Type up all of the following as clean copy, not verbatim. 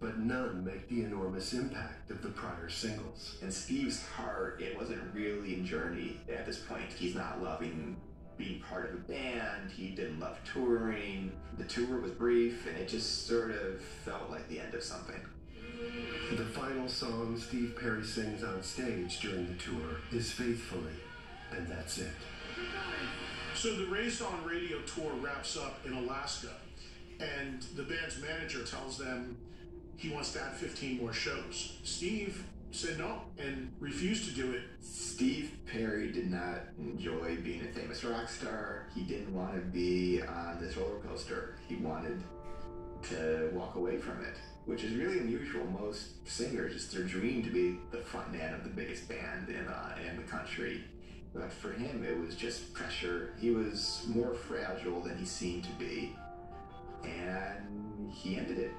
but none make the enormous impact of the prior singles. In Steve's heart, it wasn't really in Journey at this point. He's not loving being part of a band. He didn't love touring. The tour was brief, and it just sort of felt like the end of something. The final song Steve Perry sings on stage during the tour is Faithfully, and that's it. So the Raised on Radio tour wraps up in Alaska, and the band's manager tells them he wants to add 15 more shows. Steve said no and refused to do it. Steve Perry did not enjoy being a famous rock star. He didn't want to be on this roller coaster. He wanted to walk away from it, which is really unusual. Most singers, it's their dream to be the front man of the biggest band in the country. But for him, it was just pressure. He was more fragile than he seemed to be, and he ended it.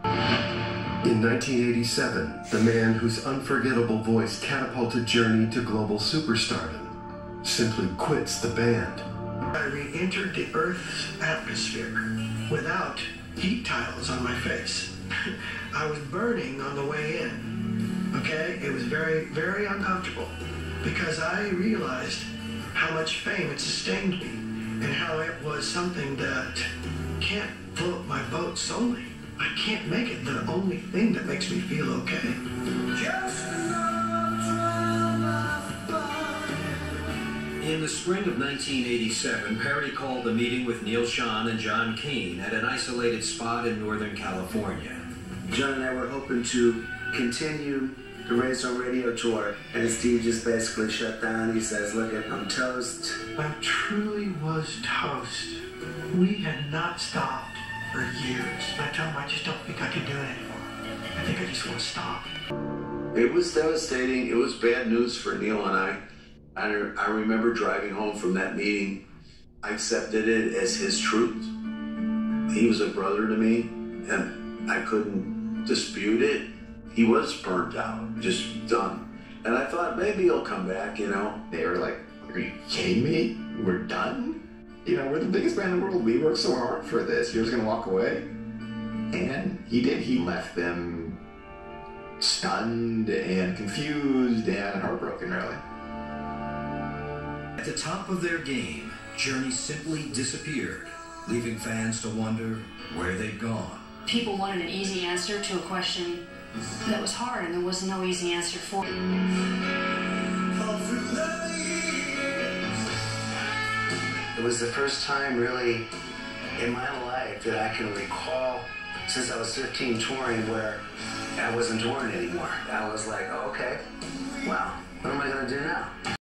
In 1987, the man whose unforgettable voice catapulted Journey to global superstardom simply quits the band. I re-entered the Earth's atmosphere without heat tiles on my face. I was burning on the way in, okay? It was very, very uncomfortable because I realized how much fame had sustained me and how it was something that can't float my boat solely. I can't make it the only thing that makes me feel okay. In the spring of 1987, Perry called a meeting with Neal, Schon, and John Cain at an isolated spot in Northern California. John and I were hoping to continue the Raised on Radio tour, and Steve just basically shut down. He says, look, I'm toast. I truly was toast. We had not stopped for years. I told him I just don't think I can do it anymore. I think I just want to stop. It was devastating. It was bad news for Neal and I. I remember driving home from that meeting. I accepted it as his truth. He was a brother to me, and I couldn't dispute it. He was burnt out, just done. And I thought, maybe he'll come back, you know. They were like, are you kidding me? We're done? You know, we're the biggest band in the world. We worked so hard for this. You're just going to walk away? And he did. He left them stunned and confused and heartbroken, really. At the top of their game, Journey simply disappeared, leaving fans to wonder where they'd gone. People wanted an easy answer to a question that was hard, and there was no easy answer for it. It was the first time, really, in my life that I can recall since I was 15 touring where I wasn't touring anymore. I was like, oh, okay, well, what am I going to do now?